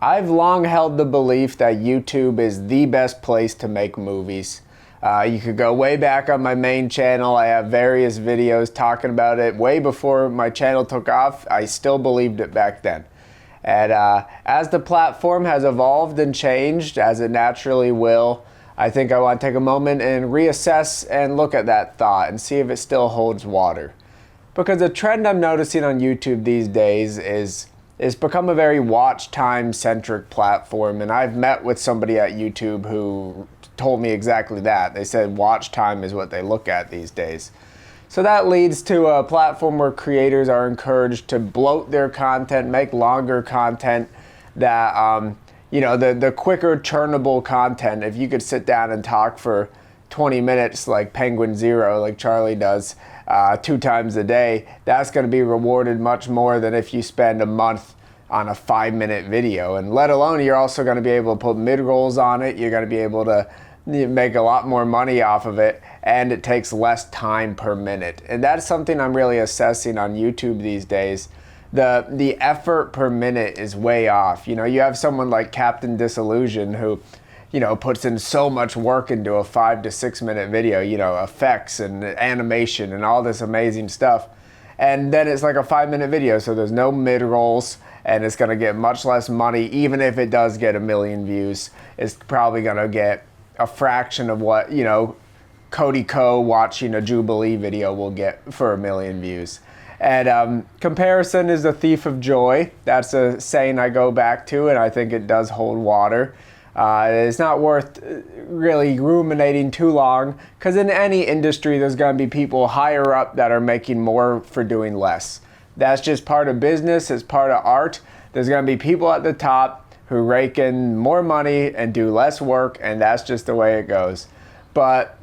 I've long held the belief that YouTube is the best place to make movies. You could go way back on my main channel. I have various videos talking about it. Way before my channel took off, I still believed it back then. And as the platform has evolved and changed, as it naturally will, I think I want to take a moment and reassess and look at that thought and see if it still holds water. Because the trend I'm noticing on YouTube these days is it's become a very watch time centric platform, and I've met with somebody at YouTube who told me exactly that. They said watch time is what they look at these days. So that leads to a platform where creators are encouraged to bloat their content, make longer content that, the quicker churnable content. If you could sit down and talk for 20 minutes like Penguin Zero, like Charlie does, 2 times a day, that's going to be rewarded much more than if you spend a month on a 5-minute video. And let alone, you're also going to be able to put mid-rolls on it. You're going to be able to make a lot more money off of it, and it takes less time per minute. And that's something I'm really assessing on YouTube these days. The effort per minute is way off. You have someone like Captain Disillusion who puts in so much work into a 5 to 6 minute video, effects and animation and all this amazing stuff. And then it's like a 5-minute video, so there's no mid-rolls, and it's gonna get much less money. Even if it does get 1 million views, it's probably gonna get a fraction of what, Cody Ko watching a Jubilee video will get for 1 million views. And comparison is the thief of joy. That's a saying I go back to, and I think it does hold water. It's not worth really ruminating too long, because in any industry there's going to be people higher up that are making more for doing less. That's just part of business, it's part of art. There's going to be people at the top who rake in more money and do less work, and that's just the way it goes. But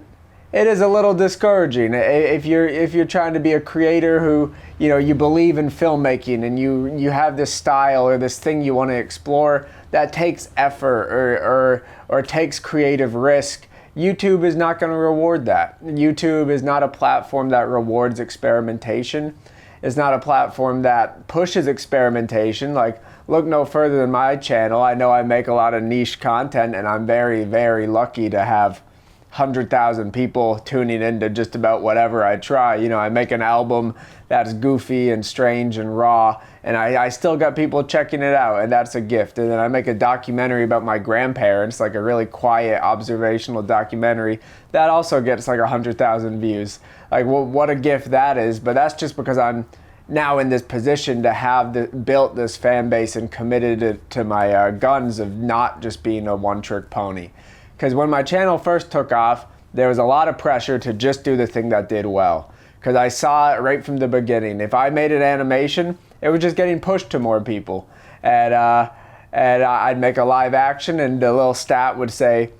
it is a little discouraging if you're trying to be a creator who you believe in filmmaking and you have this style or this thing you want to explore that takes effort or takes creative risk. YouTube is not going to reward that. YouTube is not a platform that rewards experimentation. It's not a platform that pushes experimentation. Like, look no further than my channel. I know I make a lot of niche content, and I'm very, very lucky to have 100,000 people tuning into just about whatever I try. I make an album that's goofy and strange and raw, and I still got people checking it out, and that's a gift. And then I make a documentary about my grandparents, like a really quiet observational documentary, that also gets like 100,000 views. Like, what a gift that is. But that's just because I'm now in this position to have built this fan base and committed it to my guns of not just being a one-trick pony. Because when my channel first took off, there was a lot of pressure to just do the thing that did well. Because I saw it right from the beginning. If I made an animation, it was just getting pushed to more people. And I'd make a live action, and the little stat would say,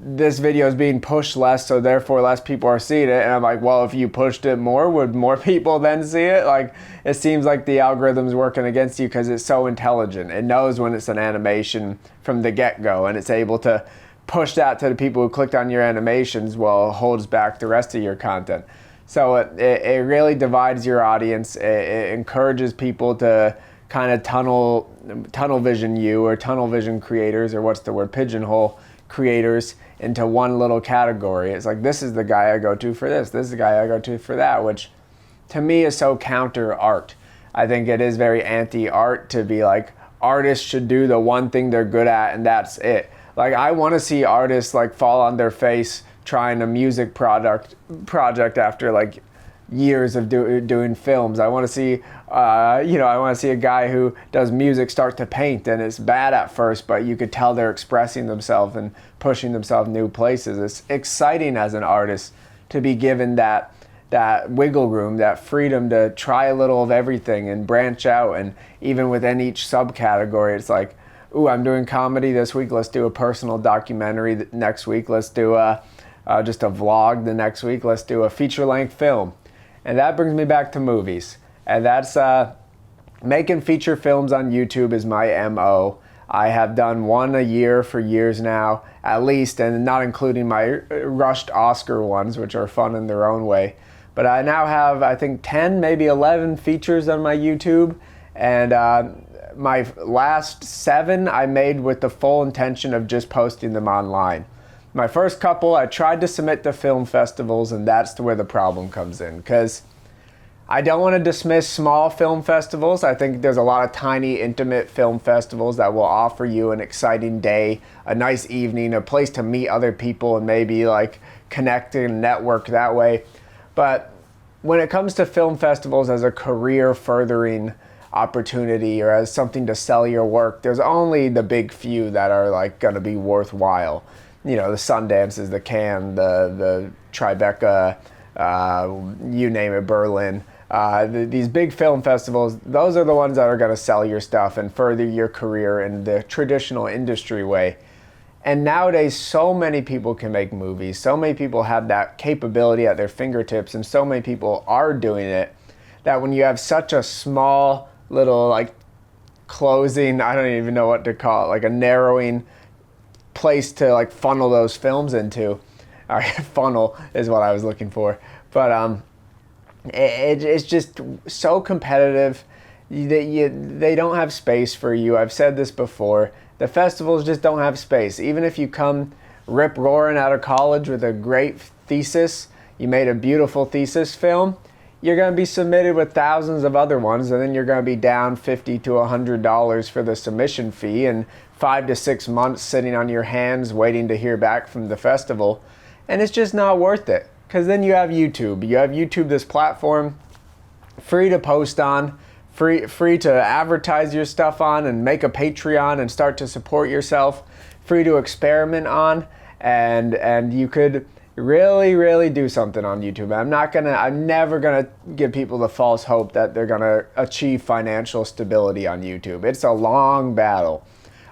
this video is being pushed less, so therefore less people are seeing it. And I'm like, well, if you pushed it more, would more people then see it? Like, it seems like the algorithm's working against you because it's so intelligent. It knows when it's an animation from the get-go, and it's able to push that to the people who clicked on your animations while it holds back the rest of your content. So it really divides your audience. It encourages people to kind of tunnel vision you, or tunnel vision creators, or what's the word, pigeonhole creators into one little category. It's like, this is the guy I go to for this is the guy I go to for that, which to me is so counter art. I think it is very anti-art to be like, artists should do the one thing they're good at and that's it. Like, I want to see artists like fall on their face trying a music project after like years of doing films. I want to see I want to see a guy who does music start to paint, and it's bad at first, but you could tell they're expressing themselves and pushing themselves new places. It's exciting as an artist to be given that wiggle room, that freedom to try a little of everything and branch out. And even within each subcategory, it's like, ooh, I'm doing comedy this week, let's do a personal documentary next week, let's do just a vlog the next week, let's do a feature-length film. And that brings me back to movies. And that's making feature films on YouTube is my MO. I have done one a year for years now, at least, and not including my rushed Oscar ones, which are fun in their own way. But I now have, I think, 10, maybe 11 features on my YouTube. And my last 7 I made with the full intention of just posting them online. My first couple, I tried to submit to film festivals, and that's where the problem comes in, because I don't want to dismiss small film festivals. I think there's a lot of tiny, intimate film festivals that will offer you an exciting day, a nice evening, a place to meet other people and maybe like connect and network that way. But when it comes to film festivals as a career furthering opportunity or as something to sell your work, there's only the big few that are like going to be worthwhile. You know, the Sundances, the Cannes, the Tribeca, you name it, Berlin. These big film festivals, those are the ones that are going to sell your stuff and further your career in the traditional industry way. And nowadays, so many people can make movies. So many people have that capability at their fingertips, and so many people are doing it, that when you have such a small little like closing, I don't even know what to call it, like a narrowing place to like funnel those films into. Funnel is what I was looking for. But it's just so competitive that they don't have space for you. I've said this before. The festivals just don't have space. Even if you come rip-roaring out of college with a great thesis, you made a beautiful thesis film, you're going to be submitted with thousands of other ones, and then you're going to be down $50 to $100 for the submission fee and 5 to 6 months sitting on your hands waiting to hear back from the festival. And it's just not worth it, because then you have YouTube. You have YouTube, this platform, free to post on, free to advertise your stuff on and make a Patreon and start to support yourself, free to experiment on, and you could really do something on YouTube. I'm never gonna give people the false hope that they're gonna achieve financial stability on YouTube. It's a long battle.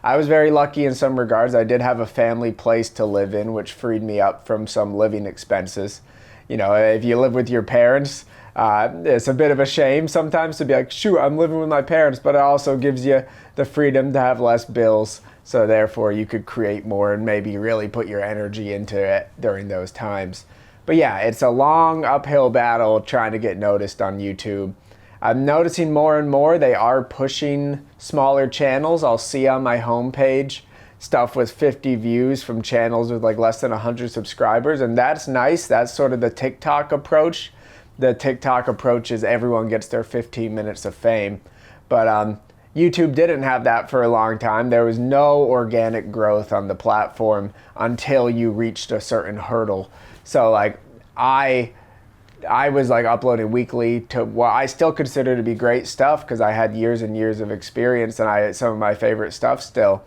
I was very lucky in some regards. I did have a family place to live in, which freed me up from some living expenses. You know, if you live with your parents, it's a bit of a shame sometimes to be like, shoot, I'm living with my parents, but it also gives you the freedom to have less bills. So therefore you could create more and maybe really put your energy into it during those times. But yeah, it's a long uphill battle trying to get noticed on YouTube. I'm noticing more and more they are pushing smaller channels. I'll see on my homepage stuff with 50 views from channels with like less than 100 subscribers, and that's nice. That's sort of the TikTok approach. The TikTok approach is everyone gets their 15 minutes of fame. But YouTube didn't have that for a long time. There was no organic growth on the platform until you reached a certain hurdle. So like I was like uploading weekly to what I still consider to be great stuff, because I had years and years of experience and I had some of my favorite stuff still,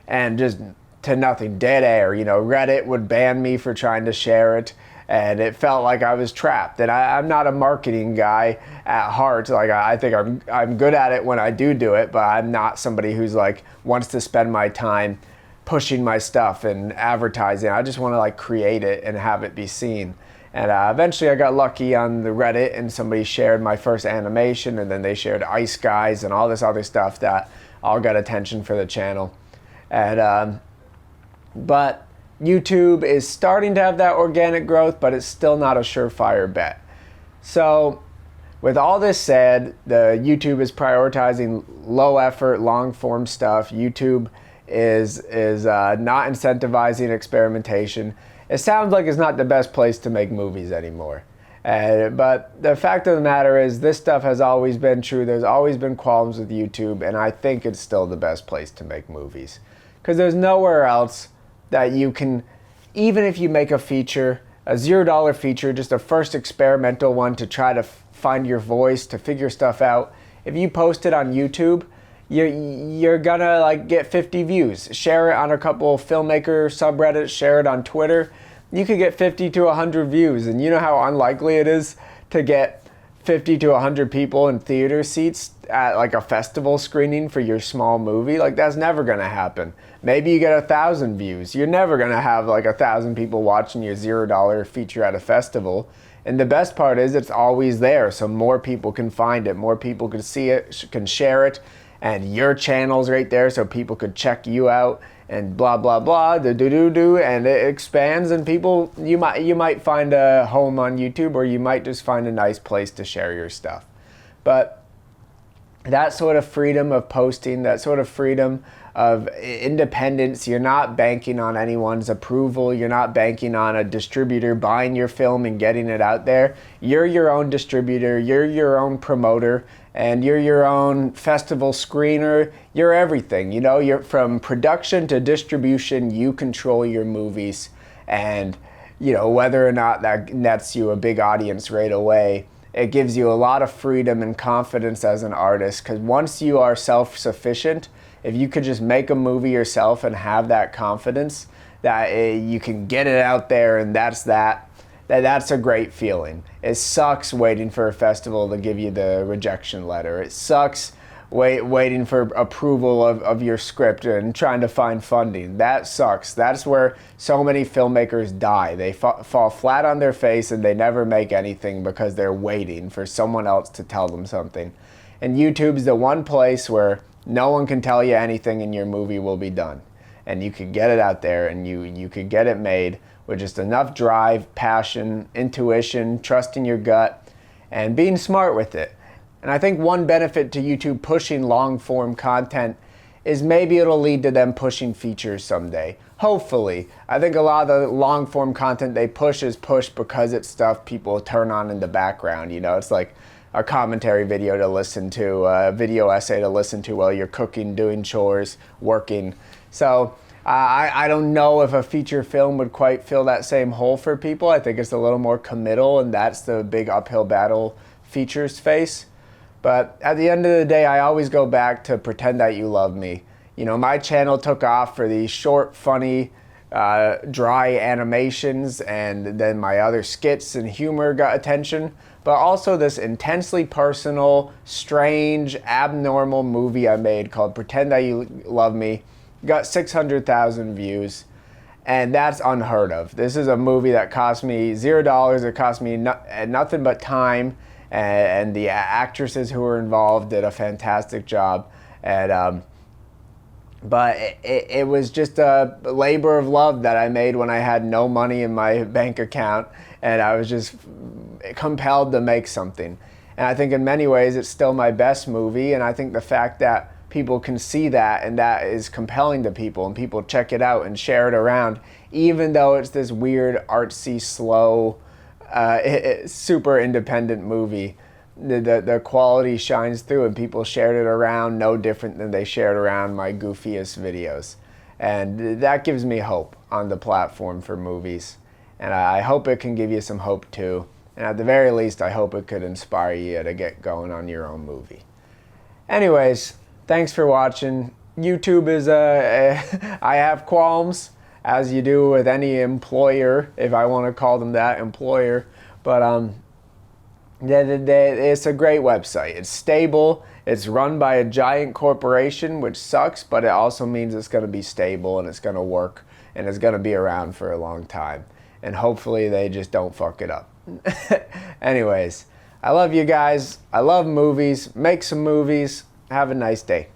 and just to nothing, dead air. You know, Reddit would ban me for trying to share it, and it felt like I was trapped. And I'm not a marketing guy at heart. Like I think I'm good at it when I do it, but I'm not somebody who's like wants to spend my time pushing my stuff and advertising. I just want to like create it and have it be seen. And eventually I got lucky on the Reddit, and somebody shared my first animation, and then they shared Ice Guys and all this other stuff that all got attention for the channel. And but YouTube is starting to have that organic growth, but it's still not a surefire bet. So with all this said, the YouTube is prioritizing low effort, long form stuff. YouTube is not incentivizing experimentation. It sounds like it's not the best place to make movies anymore. But the fact of the matter is, this stuff has always been true. There's always been qualms with YouTube, and I think it's still the best place to make movies. Because there's nowhere else that you can, even if you make a feature, a $0 feature, just a first experimental one to try to find your voice, to figure stuff out. If you post it on YouTube, you're gonna like get 50 views. Share it on a couple filmmaker subreddits, share it on Twitter. You could get 50 to 100 views, and you know how unlikely it is to get 50 to 100 people in theater seats at like a festival screening for your small movie. Like that's never gonna happen. Maybe you get 1,000 views. You're never gonna have like 1,000 people watching your $0 feature at a festival. And the best part is it's always there, so more people can find it, more people can see it, can share it, and your channel's right there so people could check you out, and blah blah blah, and it expands, and people, you might find a home on YouTube, or you might just find a nice place to share your stuff. But that sort of freedom of posting, that sort of freedom of independence. You're not banking on anyone's approval. You're not banking on a distributor buying your film and getting it out there. You're your own distributor. You're your own promoter, and you're your own festival screener. You're everything. You know, you're from production to distribution. You control your movies, and you know, whether or not that nets you a big audience right away, it gives you a lot of freedom and confidence as an artist, because once you are self-sufficient, if you could just make a movie yourself and have that confidence that you can get it out there, and that's a great feeling. It sucks waiting for a festival to give you the rejection letter. It sucks waiting for approval of your script and trying to find funding. That sucks. That's where so many filmmakers die. They fall flat on their face and they never make anything because they're waiting for someone else to tell them something. And YouTube's the one place where no one can tell you anything and your movie will be done. And you could get it out there, and you could get it made with just enough drive, passion, intuition, trusting your gut, and being smart with it. And I think one benefit to YouTube pushing long-form content is maybe it'll lead to them pushing features someday. Hopefully. I think a lot of the long-form content they push is pushed because it's stuff people turn on in the background. You know, it's like a commentary video to listen to, a video essay to listen to while you're cooking, doing chores, working. So I don't know if a feature film would quite fill that same hole for people. I think it's a little more committal, and that's the big uphill battle features face. But at the end of the day, I always go back to Pretend That You Love Me. You know, my channel took off for these short, funny, dry animations, and then my other skits and humor got attention. But also this intensely personal, strange, abnormal movie I made called Pretend That You Love Me got 600,000 views. And that's unheard of. This is a movie that cost me $0. It cost me nothing but time. And the actresses who were involved did a fantastic job. And but it was just a labor of love that I made when I had no money in my bank account, and I was just compelled to make something. And I think in many ways it's still my best movie, and I think the fact that people can see that and that is compelling to people, and people check it out and share it around, even though it's this weird, artsy, slow, super independent movie. The quality shines through, and people shared it around no different than they shared around my goofiest videos. And that gives me hope on the platform for movies. And I hope it can give you some hope too. And at the very least, I hope it could inspire you to get going on your own movie. Anyways, thanks for watching. YouTube is I have qualms, as you do with any employer, if I want to call them that, employer. But it's a great website. It's stable. It's run by a giant corporation, which sucks, but it also means it's going to be stable and it's going to work and it's going to be around for a long time. And hopefully they just don't fuck it up. Anyways, I love you guys. I love movies. Make some movies. Have a nice day.